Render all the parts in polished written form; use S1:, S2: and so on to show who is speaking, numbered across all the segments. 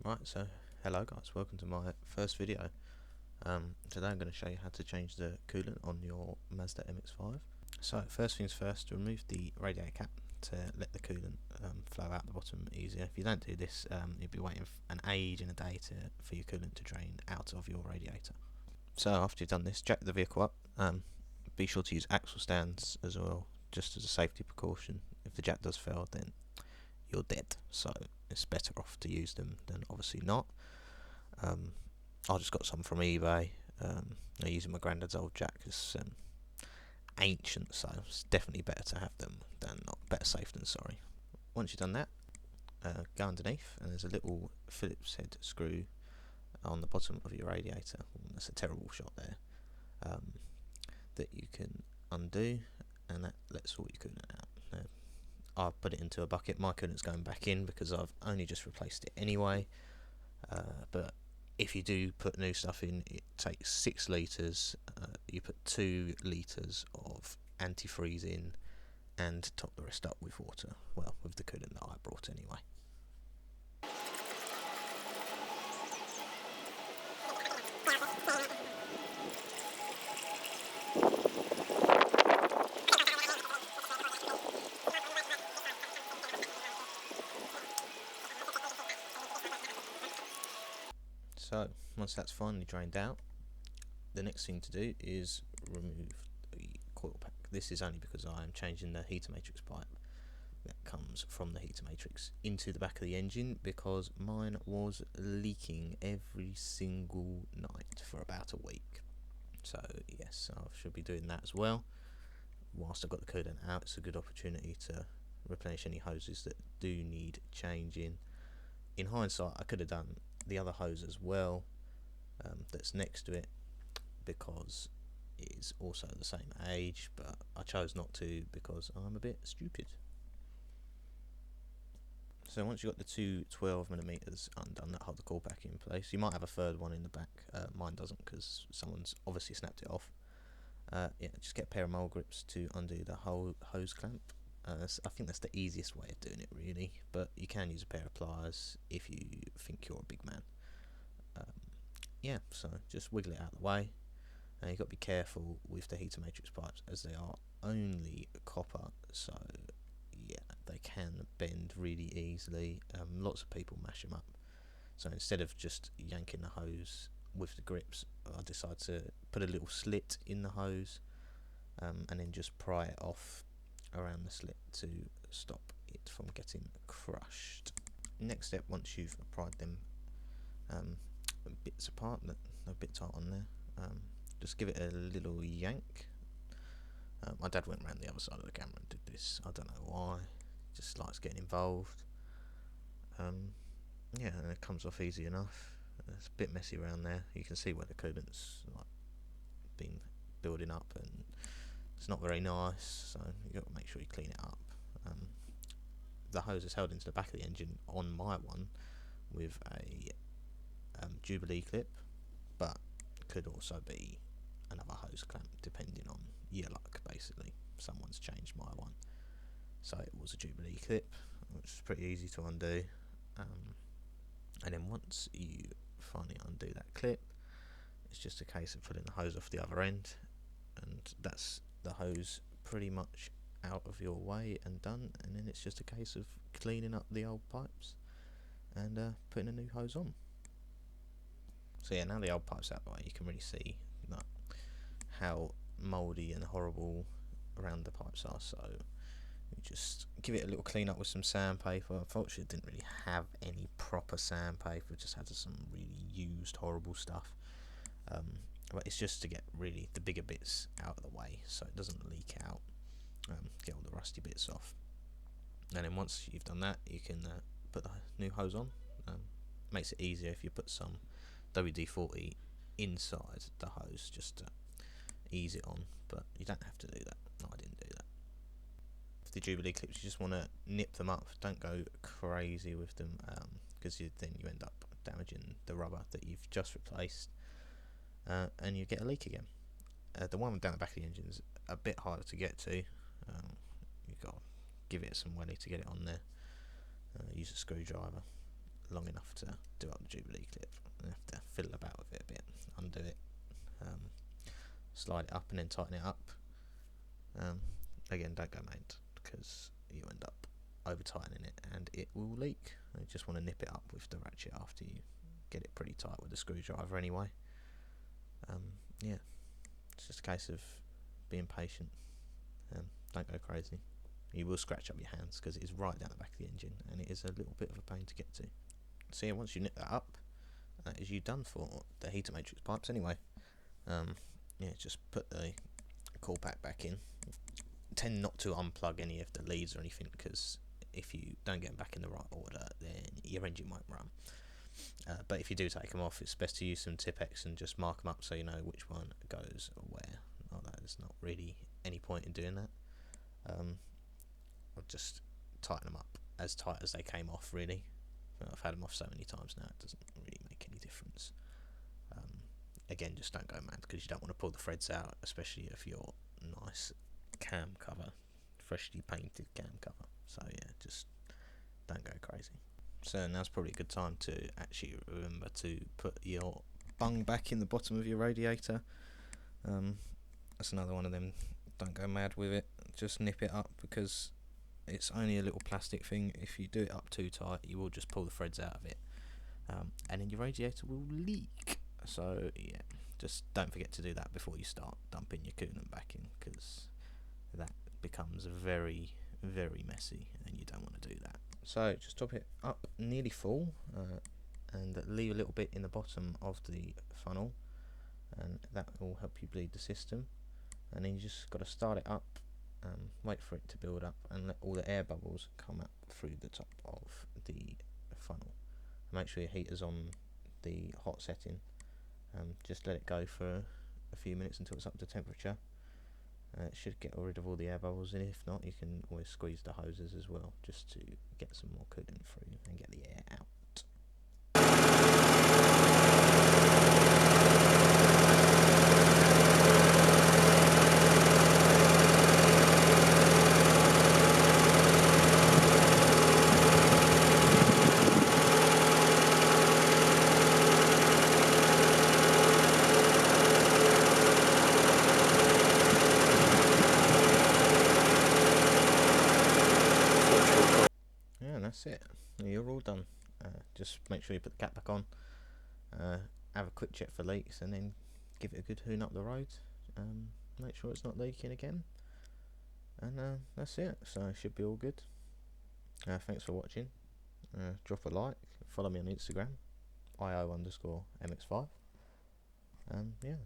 S1: Right, so hello guys, welcome to my first video. Today I'm going to show you how to change the coolant on your Mazda MX5. So first things first, remove the radiator cap to let the coolant flow out the bottom easier. If you don't do this, you'll be waiting an age and a day for your coolant to drain out of your radiator. So after you've done this, jack the vehicle up. Be sure to use axle stands as well, just as a safety precaution. If the jack does fail, then you're dead, so it's better off to use them than obviously not. I just got some from eBay. I'm using my granddad's old jack. It's ancient, so it's definitely better to have them than not. Better safe than sorry. Once you've done that, go underneath, and there's a little Phillips head screw on the bottom of your radiator. That's a terrible shot there. That you can undo, and that lets all your coolant out. I've put it into a bucket. My coolant's going back in because I've only just replaced it anyway. But if you do put new stuff in, it takes 6 litres. You put 2 litres of antifreeze in and top the rest up with water. Well, with the coolant that I brought anyway. So once that's finally drained out, the next thing to do is remove the coil pack. This is only because I am changing the heater matrix pipe that comes from the heater matrix into the back of the engine, because mine was leaking every single night for about a week. So yes, I should be doing that as well. Whilst I've got the coolant out, it's a good opportunity to replenish any hoses that do need changing. In hindsight, I could have done the other hose as well, that's next to it, because it is also the same age, but I chose not to because I'm a bit stupid. So once you've got the two 12mm undone that hold the coil pack in place, you might have a third one in the back. Mine doesn't because someone's obviously snapped it off. Yeah, just get a pair of mole grips to undo the whole hose clamp. I think that's the easiest way of doing it really, but you can use a pair of pliers if you think you're a big man. Yeah, so just wiggle it out of the way. You've got to be careful with the heater matrix pipes as they are only copper, so yeah, they can bend really easily. Lots of people mash them up, so instead of just yanking the hose with the grips, I decided to put a little slit in the hose, and then just pry it off around the slit to stop it from getting crushed. Next step, once you've pried them bits apart, no bits aren't on there, just give it a little yank. My dad went around the other side of the camera and did this. I don't know why, just likes getting involved. Yeah, and it comes off easy enough. It's a bit messy around there. You can see where the coolant's like been building up, and it's not very nice, so you've got to make sure you clean it up. The hose is held into the back of the engine on my one with a Jubilee clip, but could also be another hose clamp depending on your luck. Basically, someone's changed my one, so it was a Jubilee clip, which is pretty easy to undo. And then once you finally undo that clip, it's just a case of pulling the hose off the other end, and that's the hose pretty much out of your way and done. And then it's just a case of cleaning up the old pipes and putting a new hose on. So yeah, now the old pipe's out of the way, you can really see like, how mouldy and horrible around the pipes are. So you just give it a little clean up with some sandpaper. Unfortunately, it didn't really have any proper sandpaper, just had some really used horrible stuff. But it's just to get really the bigger bits out of the way so it doesn't leak out, get all the rusty bits off. And then once you've done that, you can put the new hose on. Makes it easier if you put some WD-40 inside the hose just to ease it on, but you don't have to do that. No, I didn't do that. For the Jubilee clips, you just want to nip them up. Don't go crazy with them, because then you end up damaging the rubber that you've just replaced, and you get a leak again. The one down the back of the engine is a bit harder to get to. You've got to give it some welly to get it on there. Use a screwdriver. long enough to do up the Jubilee clip. You have to fiddle about with it a bit, undo it, slide it up and then tighten it up. Again, don't go mad, because you end up over tightening it and it will leak. You just want to nip it up with the ratchet after you get it pretty tight with the screwdriver anyway. Yeah, it's just a case of being patient. Don't go crazy. You will scratch up your hands because it is right down the back of the engine and it is a little bit of a pain to get to. So yeah, once you nip that up, that is you done for the heater matrix pipes anyway. Yeah, just put the coil pack back in. Tend not to unplug any of the leads or anything, because if you don't get them back in the right order, then your engine won't run. But if you do take them off, it's best to use some Tipp-Ex and just mark them up so you know which one goes where. Although there's not really any point in doing that. I'll just tighten them up as tight as they came off, really. I've had them off so many times now, it doesn't really make any difference. Again, just don't go mad, because you don't want to pull the threads out, especially if your nice cam cover, freshly painted cam cover. So yeah, just don't go crazy. So now's probably a good time to actually remember to put your bung back in the bottom of your radiator. That's another one of them, don't go mad with it, just nip it up, because it's only a little plastic thing. If you do it up too tight, you will just pull the threads out of it, and then your radiator will leak. So yeah, just don't forget to do that before you start dumping your coolant back in, because that becomes very, very messy and you don't want to do that. So just top it up nearly full, and leave a little bit in the bottom of the funnel, and that will help you bleed the system. And then you just got to start it up, wait for it to build up, and let all the air bubbles come up through the top of the funnel. Make sure your heater's on the hot setting. Just let it go for a few minutes until it's up to temperature. It should get rid of all the air bubbles, and if not, you can always squeeze the hoses as well, just to get some more coolant through and get the air out. Yeah, and that's it. You're all done. Just make sure you put the cap back on, have a quick check for leaks, and then give it a good hoon up the road. Make sure it's not leaking again, and that's it. So it should be all good. Thanks for watching. Drop a like, follow me on Instagram, io_MX5, and yeah,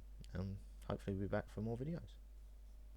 S1: hopefully we'll be back for more videos.